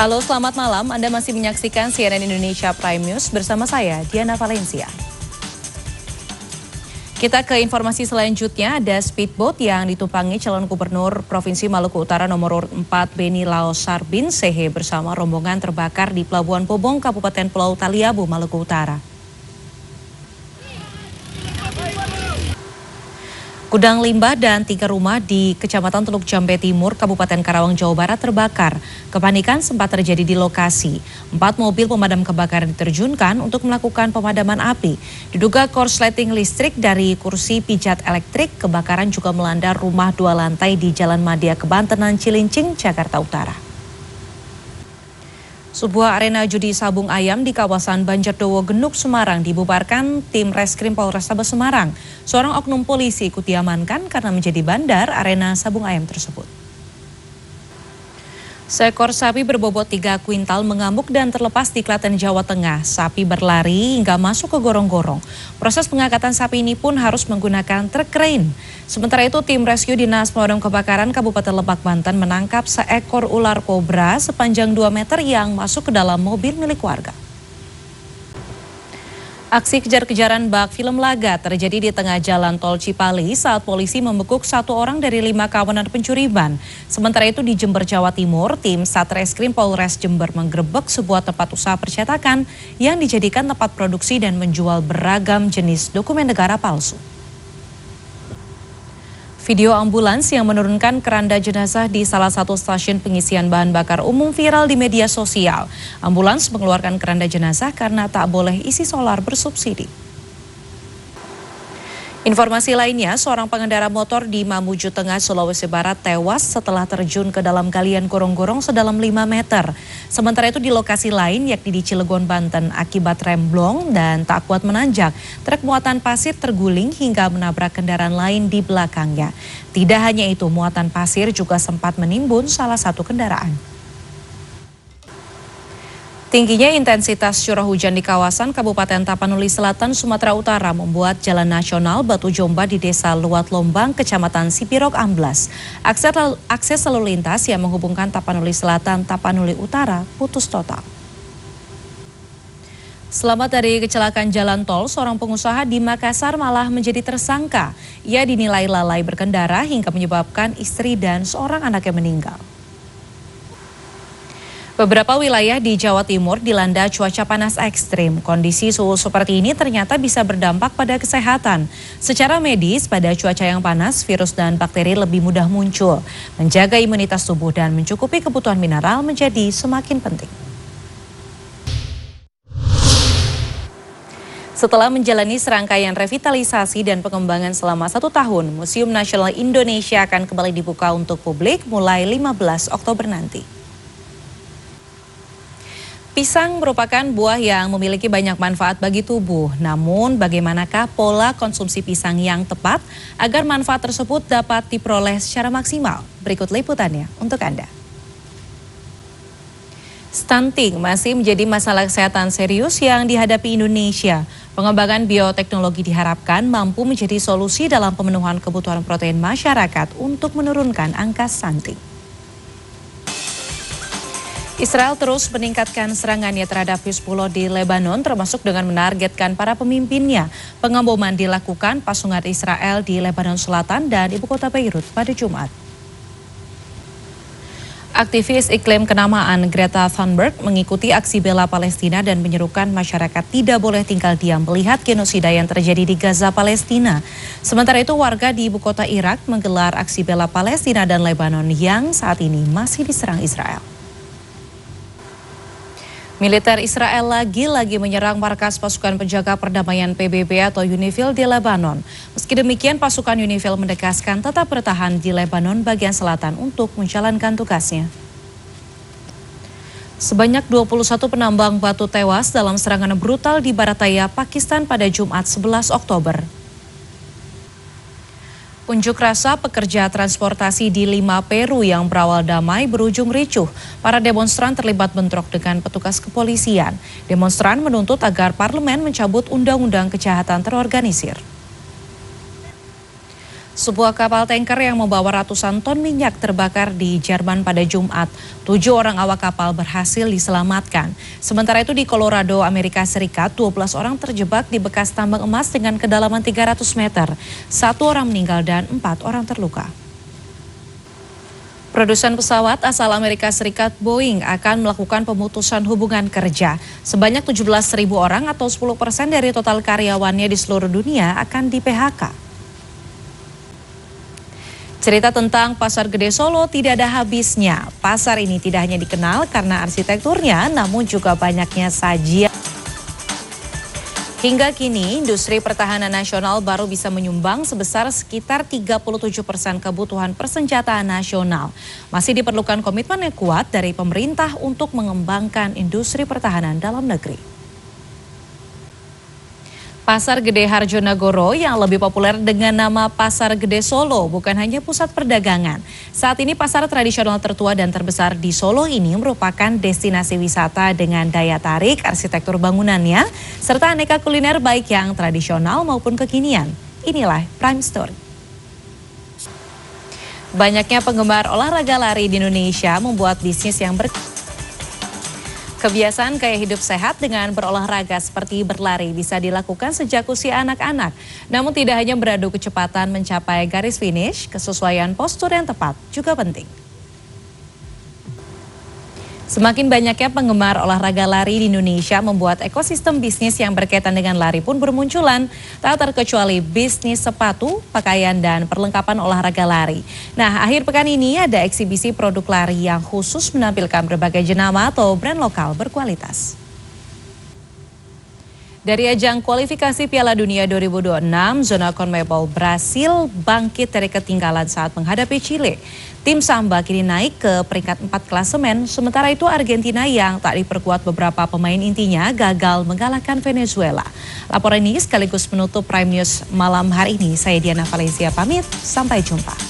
Halo, selamat malam. Anda masih menyaksikan CNN Indonesia Prime News bersama saya, Diana Valencia. Kita ke informasi selanjutnya, ada speedboat yang ditumpangi calon gubernur Provinsi Maluku Utara nomor 4 Beni Lao Sarbin Sehe bersama rombongan terbakar di Pelabuhan Bobong, Kabupaten Pulau Taliabu, Maluku Utara. Gudang limbah dan 3 rumah di Kecamatan Teluk Jambe Timur, Kabupaten Karawang, Jawa Barat terbakar. Kepanikan sempat terjadi di lokasi. 4 mobil pemadam kebakaran diterjunkan untuk melakukan pemadaman api. Diduga korsleting listrik dari kursi pijat elektrik, kebakaran juga melanda rumah 2 lantai di Jalan Madia Kebantenan, Cilincing, Jakarta Utara. Sebuah arena judi sabung ayam di kawasan Banjardowo, Genuk, Semarang dibubarkan tim Reskrim Polrestabes Semarang. Seorang oknum polisi ikut diamankan karena menjadi bandar arena sabung ayam tersebut. Seekor sapi berbobot 3 kuintal mengamuk dan terlepas di Klaten, Jawa Tengah. Sapi berlari hingga masuk ke gorong-gorong. Proses pengangkatan sapi ini pun harus menggunakan truk krain. Sementara itu tim rescue Dinas Pemadam Kebakaran Kabupaten Lebak, Banten menangkap seekor ular kobra sepanjang 2 meter yang masuk ke dalam mobil milik warga. Aksi kejar-kejaran bak film laga terjadi di tengah jalan tol Cipali saat polisi membekuk 1 orang dari 5 kawanan pencuri ban. Sementara itu di Jember, Jawa Timur, tim Satreskrim Polres Jember menggerebek sebuah tempat usaha percetakan yang dijadikan tempat produksi dan menjual beragam jenis dokumen negara palsu. Video ambulans yang menurunkan keranda jenazah di salah satu stasiun pengisian bahan bakar umum viral di media sosial. Ambulans mengeluarkan keranda jenazah karena tak boleh isi solar bersubsidi. Informasi lainnya, seorang pengendara motor di Mamuju Tengah, Sulawesi Barat tewas setelah terjun ke dalam galian gorong-gorong sedalam 5 meter. Sementara itu di lokasi lain, yakni di Cilegon, Banten, akibat remblong dan tak kuat menanjak, truk muatan pasir terguling hingga menabrak kendaraan lain di belakangnya. Tidak hanya itu, muatan pasir juga sempat menimbun salah satu kendaraan. Tingginya intensitas curah hujan di kawasan Kabupaten Tapanuli Selatan, Sumatera Utara membuat Jalan Nasional Batu Jomba di Desa Luat Lombang, Kecamatan Sipirok amblas. Akses lalu lintas yang menghubungkan Tapanuli Selatan, Tapanuli Utara putus total. Selamat dari kecelakaan jalan tol, seorang pengusaha di Makassar malah menjadi tersangka. Ia dinilai lalai berkendara hingga menyebabkan istri dan seorang anaknya meninggal. Beberapa wilayah di Jawa Timur dilanda cuaca panas ekstrim. Kondisi suhu seperti ini ternyata bisa berdampak pada kesehatan. Secara medis, pada cuaca yang panas, virus dan bakteri lebih mudah muncul. Menjaga imunitas tubuh dan mencukupi kebutuhan mineral menjadi semakin penting. Setelah menjalani serangkaian revitalisasi dan pengembangan selama 1 tahun, Museum Nasional Indonesia akan kembali dibuka untuk publik mulai 15 Oktober nanti. Pisang merupakan buah yang memiliki banyak manfaat bagi tubuh. Namun bagaimanakah pola konsumsi pisang yang tepat agar manfaat tersebut dapat diperoleh secara maksimal? Berikut liputannya untuk Anda. Stunting masih menjadi masalah kesehatan serius yang dihadapi Indonesia. Pengembangan bioteknologi diharapkan mampu menjadi solusi dalam pemenuhan kebutuhan protein masyarakat untuk menurunkan angka stunting. Israel terus meningkatkan serangannya terhadap Hizbullah di Lebanon, termasuk dengan menargetkan para pemimpinnya. Pengeboman dilakukan pasukan Israel di Lebanon Selatan dan ibu kota Beirut pada Jumat. Aktivis iklim kenamaan Greta Thunberg mengikuti aksi bela Palestina dan menyerukan masyarakat tidak boleh tinggal diam melihat genosida yang terjadi di Gaza, Palestina. Sementara itu warga di ibu kota Irak menggelar aksi bela Palestina dan Lebanon yang saat ini masih diserang Israel. Militer Israel lagi-lagi menyerang markas pasukan penjaga perdamaian PBB atau UNIFIL di Lebanon. Meski demikian, pasukan UNIFIL menegaskan tetap bertahan di Lebanon bagian selatan untuk menjalankan tugasnya. Sebanyak 21 penambang batu tewas dalam serangan brutal di Barataya, Pakistan pada Jumat 11 Oktober. Unjuk rasa pekerja transportasi di Lima, Peru yang berawal damai berujung ricuh. Para demonstran terlibat bentrok dengan petugas kepolisian. Demonstran menuntut agar parlemen mencabut undang-undang kejahatan terorganisir. Sebuah kapal tanker yang membawa ratusan ton minyak terbakar di Jerman pada Jumat. 7 orang awak kapal berhasil diselamatkan. Sementara itu di Colorado, Amerika Serikat, 12 orang terjebak di bekas tambang emas dengan kedalaman 300 meter. 1 orang meninggal dan 4 orang terluka. Produsen pesawat asal Amerika Serikat Boeing akan melakukan pemutusan hubungan kerja. Sebanyak 17.000 orang atau 10% dari total karyawannya di seluruh dunia akan di-PHK. Cerita tentang Pasar Gede Solo tidak ada habisnya. Pasar ini tidak hanya dikenal karena arsitekturnya, namun juga banyaknya sajian. Hingga kini, industri pertahanan nasional baru bisa menyumbang sebesar sekitar 37% kebutuhan persenjataan nasional. Masih diperlukan komitmen yang kuat dari pemerintah untuk mengembangkan industri pertahanan dalam negeri. Pasar Gede Harjonagoro yang lebih populer dengan nama Pasar Gede Solo bukan hanya pusat perdagangan. Saat ini pasar tradisional tertua dan terbesar di Solo ini merupakan destinasi wisata dengan daya tarik arsitektur bangunannya, serta aneka kuliner baik yang tradisional maupun kekinian. Inilah Prime Story. Banyaknya penggemar olahraga lari di Indonesia membuat bisnis yang Kebiasaan gaya hidup sehat dengan berolahraga seperti berlari bisa dilakukan sejak usia anak-anak. Namun tidak hanya beradu kecepatan mencapai garis finish, kesesuaian postur yang tepat juga penting. Semakin banyaknya penggemar olahraga lari di Indonesia membuat ekosistem bisnis yang berkaitan dengan lari pun bermunculan. Tak terkecuali bisnis sepatu, pakaian, dan perlengkapan olahraga lari. Nah, akhir pekan ini ada eksibisi produk lari yang khusus menampilkan berbagai jenama atau brand lokal berkualitas. Dari ajang kualifikasi Piala Dunia 2026, zona CONMEBOL Brasil bangkit dari ketinggalan saat menghadapi Chile. Tim Samba kini naik ke peringkat 4 klasemen, sementara itu Argentina yang tak diperkuat beberapa pemain intinya gagal mengalahkan Venezuela. Laporan ini sekaligus menutup Prime News malam hari ini. Saya Diana Valencia pamit, sampai jumpa.